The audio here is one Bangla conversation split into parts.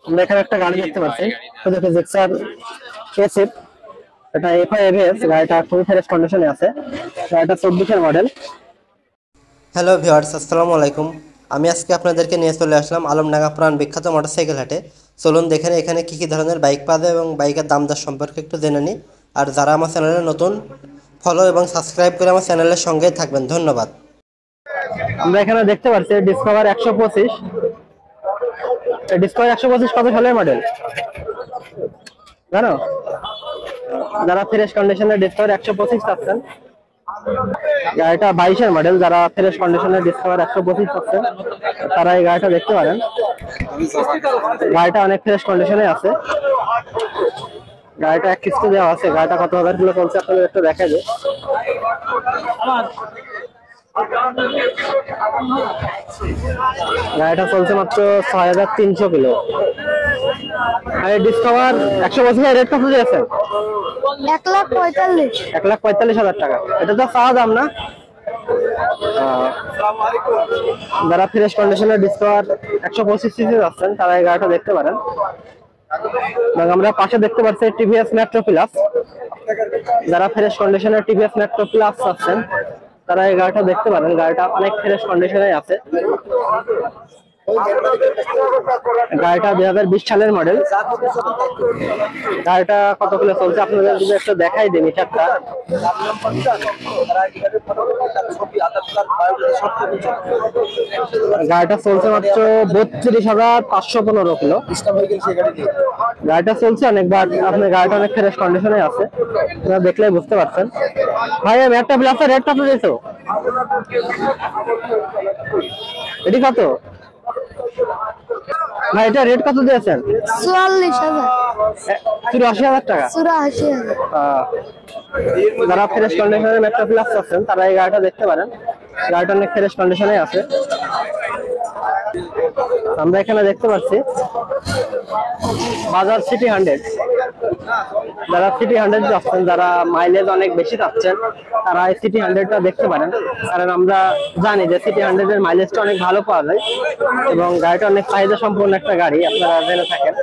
আমরা এখানে একটা গাড়ি দেখতে পাচ্ছি, দেখে জিক্সার এসএফ। এটা এফআই এবিএস, গাড়িটা খুবই ফ্রেশ কন্ডিশনে আছে। গাড়িটা 24 এর মডেল। হ্যালো ভিউয়ার্স, আসসালামু আলাইকুম। আমি আজকে আপনাদেরকে নিয়ে চলে আসলাম আলমডাঙ্গা পুরান বিখ্যাত মোটরসাইকেল হাটে। চলুন দেখেন এখানে কী কী ধরনের বাইক পাওয়া যায় এবং বাইকের দাম দর সম্পর্কে একটু জেনে নিই। আর যারা আমার চ্যানেলে নতুন, ফলো এবং সাবস্ক্রাইব করে আমার চ্যানেলের সঙ্গেই থাকবেন। ধন্যবাদ। আমরা এখানে দেখতে পাচ্ছি ডিসকভার 125। ডিসকভার 125 কত সালের মডেল জানো? যারা ফ্রেশ কন্ডিশনের ডিসকভার 125 পাচ্ছেন, গাড়িটা 22 এর মডেল। যারা ফ্রেশ কন্ডিশনের ডিসকভার 125 পাচ্ছেন তারা এই গাড়িটা দেখতে পারেন। গাড়িটা অনেক ফ্রেশ কন্ডিশনে আছে। গাড়িটা এক কিস্তি দেওয়া আছে। গাড়িটা কত হাজার কিলো চলছে আপনাদের একটু দেখা যায়। গাড়িটা চলছে মাত্র 6300 কিলো। আর ডিসকভার 125 রেট কত দিয়েছেন? 1,45,000 টাকা। এটা তো চাওয়া দাম না? যারা ফ্রেশ কন্ডিশনের ডিসকভার 125 সিসি যাচ্ছেন তারা এই গাড়িটা দেখতে পারেন। এবং আমরা পাশে দেখতে পাচ্ছি টিভিএস মেট্রো প্লাস। যারা ফ্রেশ কন্ডিশনের টিভিএস মেট্রো প্লাস যাচ্ছেন তারা এই গাড়িটা দেখতে পারেন। গাড়িটা অনেক ফ্রেশ কন্ডিশনে আছে। গাড়িটা 2020 সালের মডেল। গাড়িটা কত কিলো চলছে আপনাদের যদি একটু দেখাই দিন হিসাবটা। গাড়িটা চলছে মাত্র 32,515 কিলো। গাড়িটা চলছে অনেকবার। আপনার গাড়িটা অনেক ফ্রেশ কন্ডিশনে আছে, আপনারা দেখলেই বুঝতে পারছেন। ভাই আমি একটা প্লাসের রেট কত দিয়েছো? এটি কত ভাই? এটা রেট কত দিয়েছেন? 84,000 টাকা। যারা ফ্রেশ কন্ডিশনের মেট্রো প্লাস আছেন তারা এই গাড়িটা দেখতে পারেন। গাড়িটা অনেক ফ্রেশ কন্ডিশনে আছে। আমরা এখানে দেখতে পাচ্ছি বাজাজ সিটি 100। যারা সিটি 100 যাচ্ছেন, যারা মাইলেজ অনেক বেশি যাচ্ছেন তারা এই সিটি 100টা দেখতে পারেন। কারণ আমরা জানি যে সিটি 100 এর মাইলেজটা অনেক ভালো পাওয়া যায় এবং গাড়িটা অনেক চাহিদা সম্পন্ন একটা গাড়ি, আপনারা জেনে থাকেন।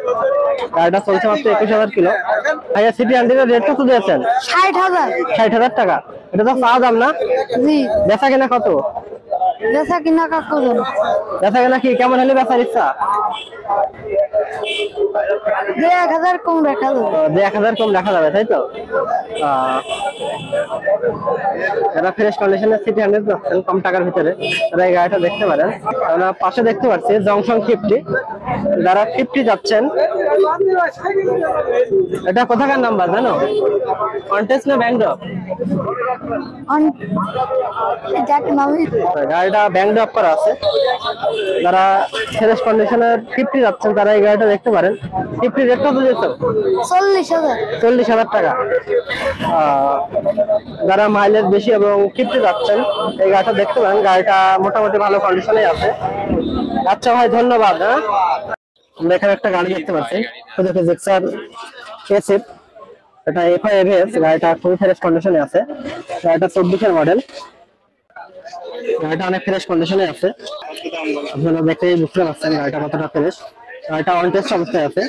গাড়িটা চলছে মাত্র 21,000 কিলো। ভাইয়া সিটি 100 এর রেট কত দিয়েছেন? 60,000 টাকা। এটা তো চাওয়া দাম না? বেচা কিনা কত? বেচা কিনা কাকু বেচা কিনা কি কেমন হলে বেচার ইচ্ছা? 1,000 কম রাখা যাবে। 1,000 কম রাখা যাবে, তাই তো? যারা ফ্রেশ কন্ডিশনের সিটি 100 যাচ্ছেন কম টাকার ভিতরে তারা এই গাড়িটা দেখতে পারেন। আমরা পাশে দেখতে পাচ্ছি জংশন 50। যারা 50 যাচ্ছেন, এটা কোথাকার নাম্বার জানো? কন্টেস্ট না ব্যাংড্রপ? গাড়িটা ব্যাংড্রপ করা আছে। যারা ফ্রেশ কন্ডিশনের 50 যাচ্ছেন তারা এই গাড়িটা দেখতে পারেন। 50 রেট কত দিয়েছো? 40,000 টাকা। যারা মাইলেজ বেশি এবং 50 যাচ্ছেন এই গাড়িটা দেখতে পারেন। গাড়িটা মোটামুটি ভালো কন্ডিশনে আছে। আচ্ছা ভাই, ধন্যবাদ। আমরা এখানে একটা গাড়ি দেখতে পাচ্ছি, দেখে জিক্সার এসএফ। এটা এফআই এবিএস। গাড়িটা খুবই ফ্রেশ কন্ডিশনে আছে। গাড়িটা 24 এর মডেল। গাড়িটা অনেক ফ্রেশ কন্ডিশনে আছে, আপনারা দেখেই বুঝতে পারছেন গাড়িটা কতটা ফ্রেশ। গাড়িটা অন টেস্ট অবস্থায় আছে।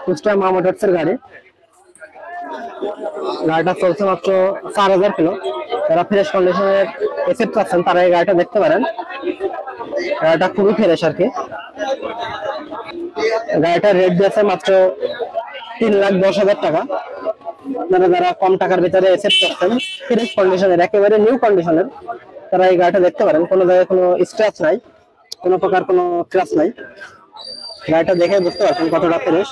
কুষ্টিয়া মা মোটরসের গাড়ি। গাড়িটা চলছে মাত্র 4,000 কিলো। যারা ফ্রেশ কন্ডিশনের এসএফ পাচ্ছেন তারা এই গাড়িটা দেখতে পারেন। গাড়িটা খুবই ফ্রেশ আর কি। গাড়িটার রেট দিয়েছে মাত্র 3,10,000 টাকা। আপনারা যারা কম টাকার ভিতরে এসএফ করছেন, ফ্রেশ কন্ডিশনের, একেবারে নিউ কন্ডিশনের, তারা এই গাড়িটা দেখতে পারেন। কোনো জায়গায় কোনো স্ক্র্যাচ নাই, কোনো প্রকার কোনো ক্র্যাশ নাই। গাড়িটা দেখে বুঝতে পারছেন কতটা ফ্রেশ।